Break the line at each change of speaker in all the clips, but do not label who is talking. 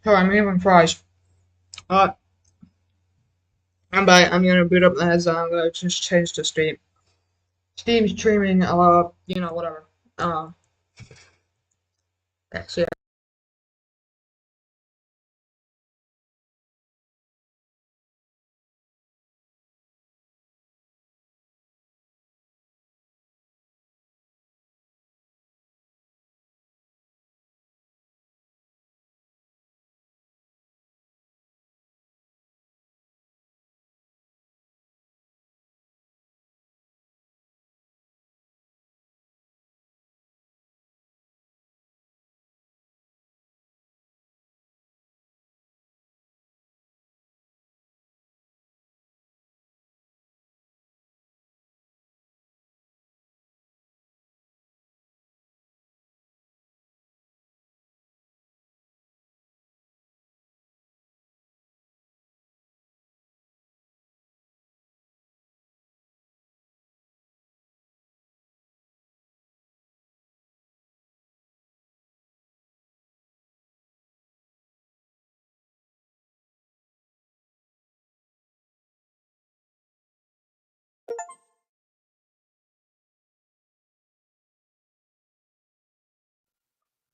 Sorry, I'm eating fries. Uh, I'm back. I'm gonna boot up the headset. I'm gonna just change to Steam. Steam streaming. Whatever. Uh, yeah.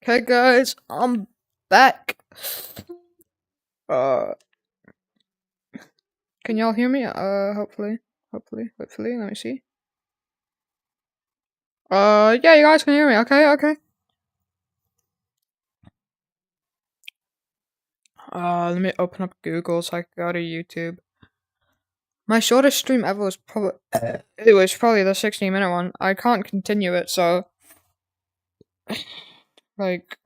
Okay, guys, I'm back. Uh, can y'all hear me? Hopefully. Let me see. Yeah, you guys can hear me. Okay. Let me open up Google so I can go to YouTube. My shortest stream ever was probably the 60-minute one. I can't continue it, so like.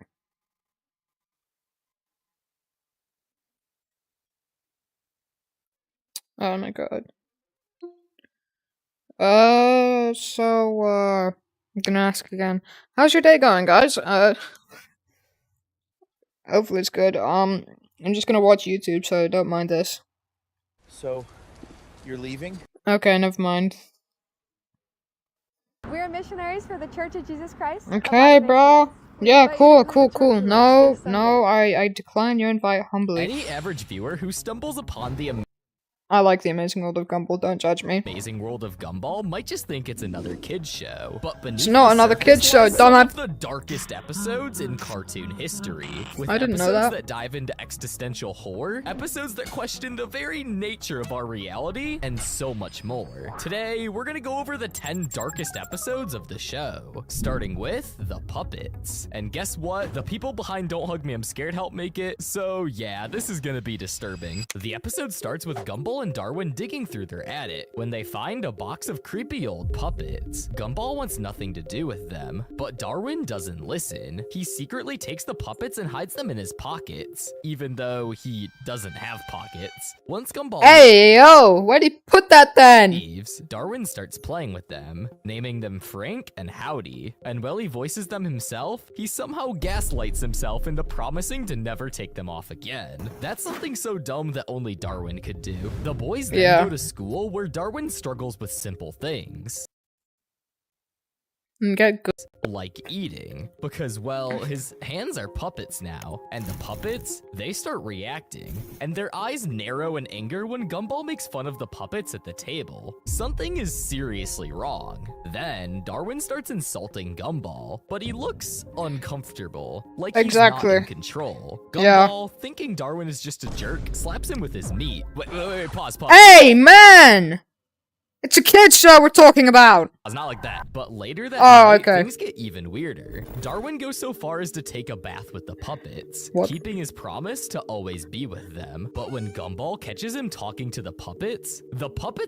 Oh my god. I'm gonna ask again. How's your day going, guys? Hopefully it's good. I'm just gonna watch YouTube, so don't mind this.
So, you're leaving?
Okay, never mind.
We're missionaries for the Church of Jesus Christ.
Okay, bro. Yeah,
But
cool.
you know, the church
No,
is
I decline your invite humbly.
Any average viewer who stumbles upon the
I like the Amazing World of Gumball, don't judge me.
Amazing World of Gumball might just think it's another kids show, but beneath
It's not
the
another
surface
kids show,
lies some
dumbass.
of the darkest episodes in cartoon history, with
I didn't know
episodes
that.
dive into existential horror, episodes that question the very nature of our reality, and so much more. Today, we're gonna go over the 10 darkest episodes of the show, starting with the puppets. And guess what? The people behind Don't Hug Me, I'm Scared helped make it, so yeah, this is gonna be disturbing. The episode starts with Gumball and Darwin digging through their attic when they find a box of creepy old puppets. Gumball wants nothing to do with them, but Darwin doesn't listen. He secretly takes the puppets and hides them in his pockets, even though he doesn't have pockets. Once Gumball
Hey, yo, where'd he put that then?
leaves, Darwin starts playing with them, naming them Frank and Howdy. And while he voices them himself, he somehow gaslights himself into promising to never take them off again. That's something so dumb that only Darwin could do. The boys then go to school where Darwin struggles with simple things.
Get good.
Like eating, because, well, his hands are puppets now, and the puppets, they start reacting, and their eyes narrow in anger when Gumball makes fun of the puppets at the table. Something is seriously wrong. Then, Darwin starts insulting Gumball, but he looks uncomfortable, like he's not in control. Gumball, thinking Darwin is just a jerk, slaps him with his meat. Wait, pause.
Hey, man! It's a kid's show we're talking about!
It's not like that. But later that night, things get even weirder. Darwin goes so far as to take a bath with the puppets, keeping his promise to always be with them. But when Gumball catches him talking to the puppets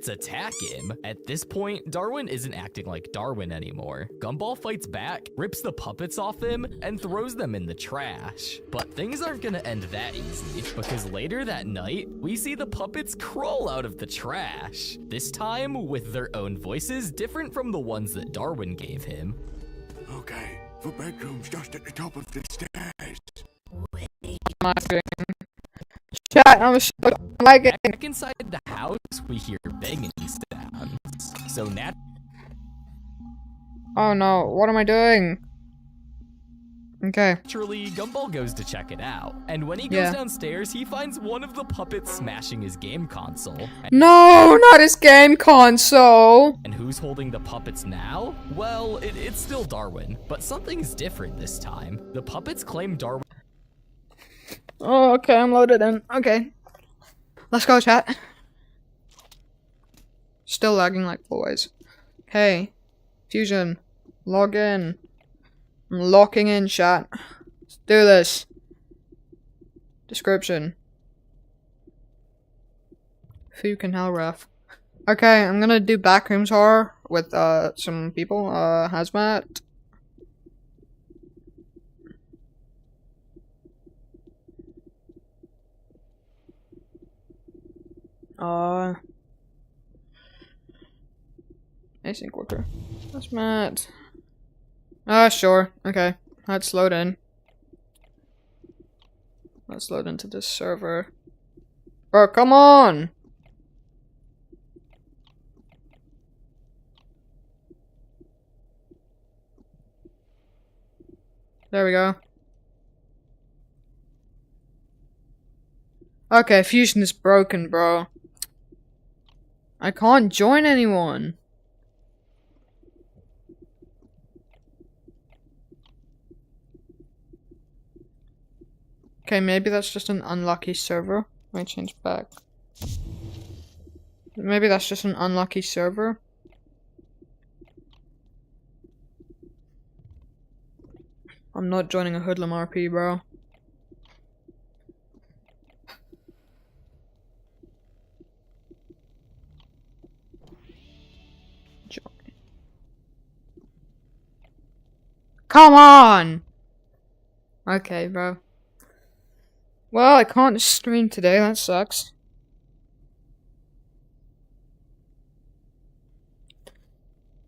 attack him. At this point, Darwin isn't acting like Darwin anymore. Gumball fights back, rips the puppets off him, and throws them in the trash. But things aren't gonna end that easy, because later that night, we see the puppets crawl out of the trash. This time, with their own voices different from the ones that Darwin gave him.
Okay, the bedroom's just at the top of the stairs.
Chat, I was like it.
Back inside the house, we hear banging sounds. So
oh no, what am I doing? Okay.
Naturally, Gumball goes to check it out. And when he goes
Yeah.
downstairs, he finds one of the puppets smashing his game console.
No, not his game console.
And who's holding the puppets now? Well, it's still Darwin, but something's different this time. The puppets claim Darwin.
Oh, okay, I'm loaded in. Okay. Let's go, chat. Still lagging like always. Okay. Fusion. Log in. I'm locking in, chat. Let's do this. Description. Fucking hell, ref. Okay, I'm gonna do backrooms horror with some people. Hazmat. Async worker. Hazmat. Sure. Okay. Let's load in. Let's load into this server. Bro, come on! There we go. Okay, Fusion is broken, bro. I can't join anyone. Okay, maybe that's just an unlucky server. Let me change back. Maybe that's just an unlucky server. I'm not joining a Hoodlum RP, bro. Join. Come on! Okay, bro. Well, I can't stream today, that sucks.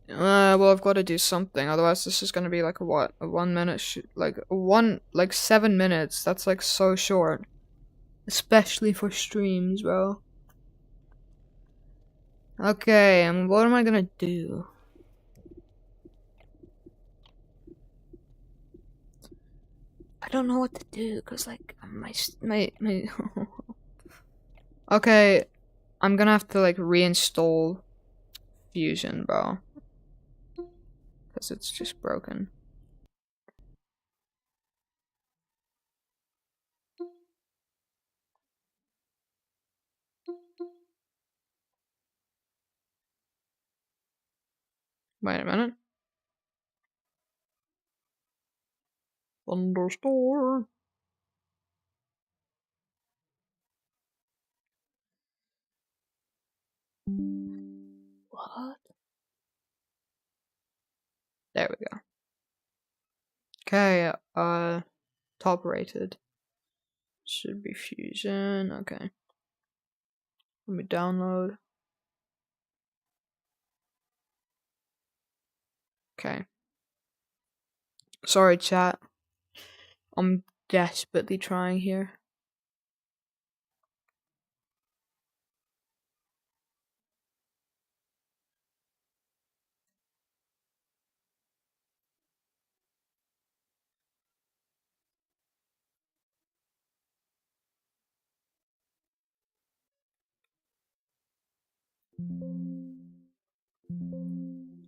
Well, I've got to do something, otherwise this is gonna be like a what? A 1 minute like 7 minutes, that's like so short. Especially for streams, bro. Okay, and what am I gonna do? I don't know what to do, cause like, my Okay, I'm gonna have to like reinstall Fusion, bro. Because it's just broken. Wait a minute. Thunderstorm. What? There we go. Okay, top rated. Should be Fusion, okay. Let me download. Okay. Sorry, chat. I'm desperately trying here.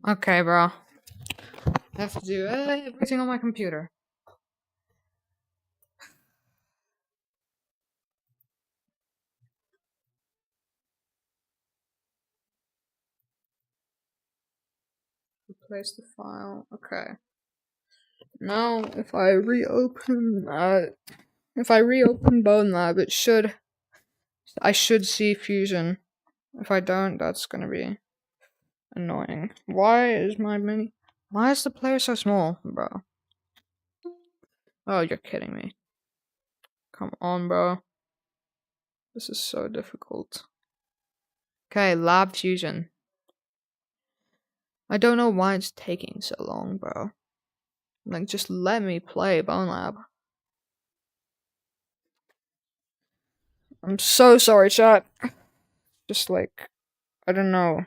Okay, bro. I have to do everything on my computer. Replace the file. Okay. Now, if I reopen Bone Lab, I should see Fusion. If I don't, that's gonna be annoying. Why is the player so small, bro? Oh, you're kidding me. Come on, bro. This is so difficult. Okay, Lab Fusion. I don't know why it's taking so long, bro. Like, just let me play Bone Lab. I'm so sorry, chat. Just like, I don't know.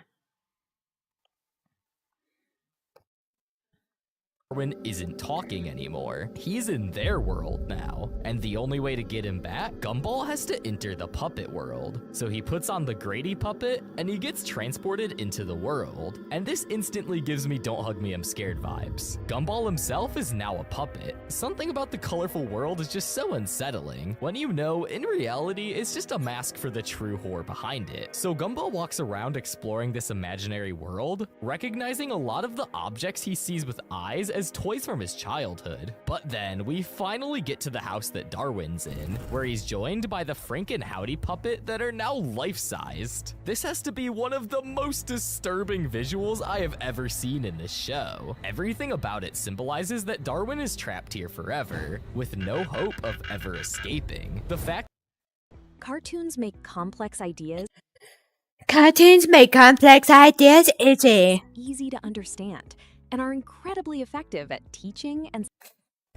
Darwin isn't talking anymore. He's in their world now, and the only way to get him back, Gumball has to enter the puppet world. So he puts on the Grady puppet, and he gets transported into the world. And this instantly gives me Don't Hug Me, I'm Scared vibes. Gumball himself is now a puppet. Something about the colorful world is just so unsettling, when you know, in reality, it's just a mask for the true horror behind it. So Gumball walks around exploring this imaginary world, recognizing a lot of the objects he sees with eyes as toys from his childhood. But then we finally get to the house that Darwin's in, where he's joined by the Frank and Howdy puppet that are now life-sized. This has to be one of the most disturbing visuals I have ever seen in this show. Everything about it symbolizes that Darwin is trapped here forever, with no hope of ever escaping. The fact
Cartoons make complex ideas
Cartoons make complex ideas easy.
easy to understand and are incredibly effective at teaching and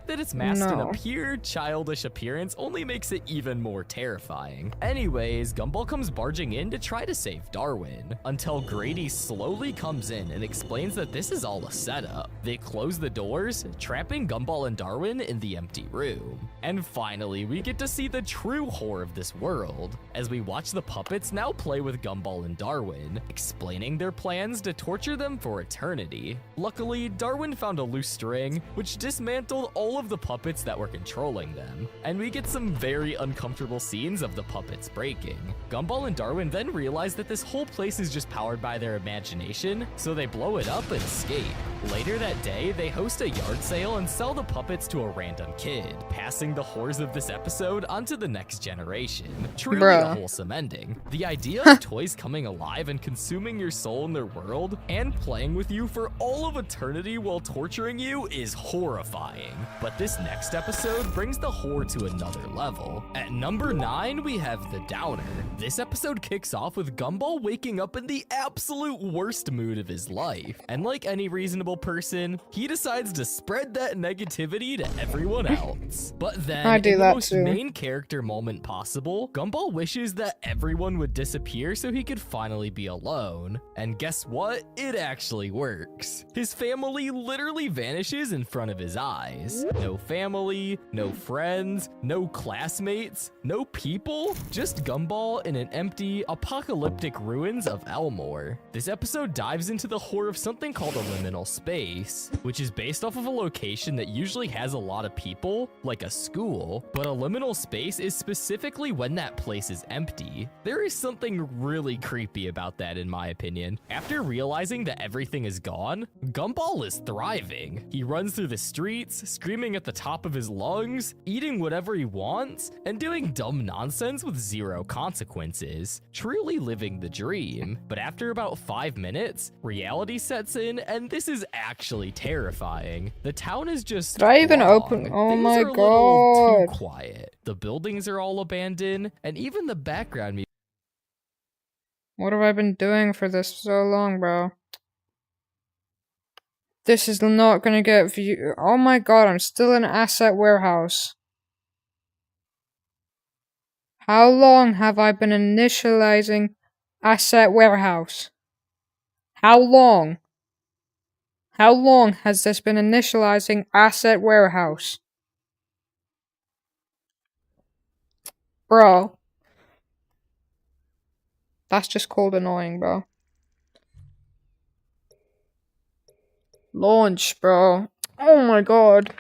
that it's masked in a
No.
pure childish appearance only makes it even more terrifying. Anyways, Gumball comes barging in to try to save Darwin, until Grady slowly comes in and explains that this is all a setup. They close the doors, trapping Gumball and Darwin in the empty room. And finally, we get to see the true horror of this world, as we watch the puppets now play with Gumball and Darwin, explaining their plans to torture them for eternity. Luckily, Darwin found a loose string, which dismantled all of the puppets that were controlling them, and we get some very uncomfortable scenes of the puppets breaking. Gumball and Darwin then realize that this whole place is just powered by their imagination, so they blow it up and escape. Later that day, they host a yard sale and sell the puppets to a random kid, passing the horrors of this episode onto the next generation. Truly a
Bruh.
wholesome ending. The idea of toys coming alive and consuming your soul in their world, and playing with you for all of eternity while torturing you is horrifying. But this next episode brings the horror to another level. At number 9, we have The Downer. This episode kicks off with Gumball waking up in the absolute worst mood of his life. And like any reasonable person, he decides to spread that negativity to everyone else. But then,
I do
in the
that
most
too.
main character moment possible, Gumball wishes that everyone would disappear so he could finally be alone. And guess what? It actually works. His family literally vanishes in front of his eyes. No family, no friends, no classmates, no people, just Gumball in an empty, apocalyptic ruins of Elmore. This episode dives into the horror of something called a liminal space, which is based off of a location that usually has a lot of people, like a school, but a liminal space is specifically when that place is empty. There is something really creepy about that in my opinion. After realizing that everything is gone, Gumball is thriving. He runs through the streets, screaming at the top of his lungs, eating whatever he wants, and doing dumb nonsense with zero consequences. Truly living the dream. But after about 5 minutes, reality sets in, and this is actually terrifying. The town is just
Did I even
wrong.
open- oh
Things
my
are a little too
God.
quiet. The buildings are all abandoned, and even the background music
What have I been doing for this so long, bro? This is not gonna get view. Oh my god, I'm still in Asset Warehouse. How long have I been initializing Asset Warehouse? How long? How long has this been initializing Asset Warehouse? Bro. That's just called annoying, bro. Launch, bro. Oh my god.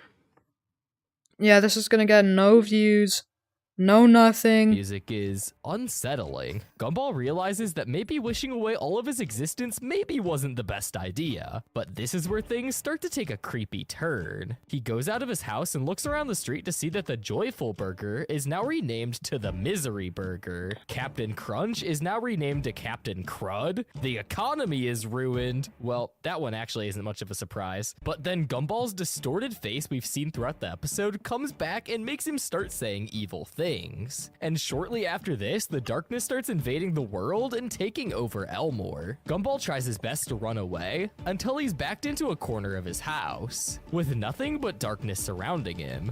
Yeah, this is gonna get no views, no nothing.
music is unsettling. Gumball realizes that maybe wishing away all of his existence maybe wasn't the best idea, but this is where things start to take a creepy turn. He goes out of his house and looks around the street to see that the Joyful Burger is now renamed to the Misery Burger. Captain Crunch is now renamed to Captain Crud. The economy is ruined. Well, that one actually isn't much of a surprise. But then Gumball's distorted face we've seen throughout the episode comes back and makes him start saying evil things. And shortly after this, the darkness starts invading the world and taking over Elmore. Gumball tries his best to run away until he's backed into a corner of his house with nothing but darkness surrounding him.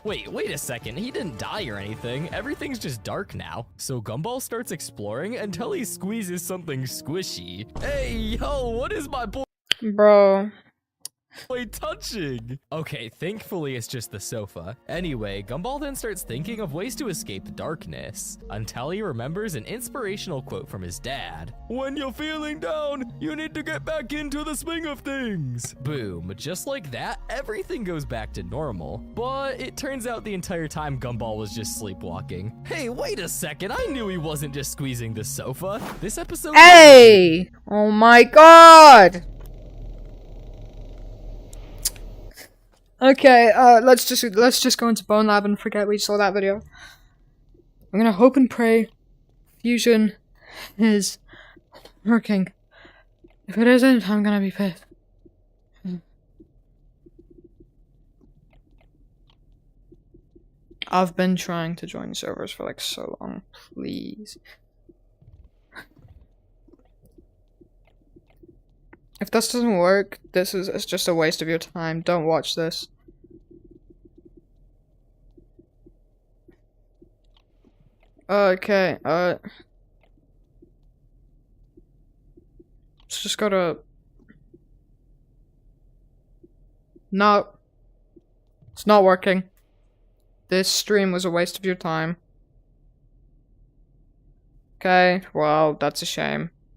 Wait a second, he didn't die or anything. Everything's just dark now. So Gumball starts exploring until he squeezes something squishy. Hey, yo, what is my boy?
Bro.
touching. Okay, thankfully it's just the sofa. Anyway, Gumball then starts thinking of ways to escape darkness, until he remembers an inspirational quote from his dad. When you're feeling down, you need to get back into the swing of things. Boom, just like that, everything goes back to normal. But it turns out the entire time Gumball was just sleepwalking. Hey, wait a second, I knew he wasn't just squeezing the sofa. This episode—
Hey! Oh my god! Okay, let's just go into Bone Lab and forget we saw that video. I'm gonna hope and pray fusion is working. If it isn't, I'm gonna be pissed. I've been trying to join servers for like so long. Please. If this doesn't work, it's just a waste of your time. Don't watch this. Okay, let's just go to... No. It's not working. This stream was a waste of your time. Okay, well, that's a shame.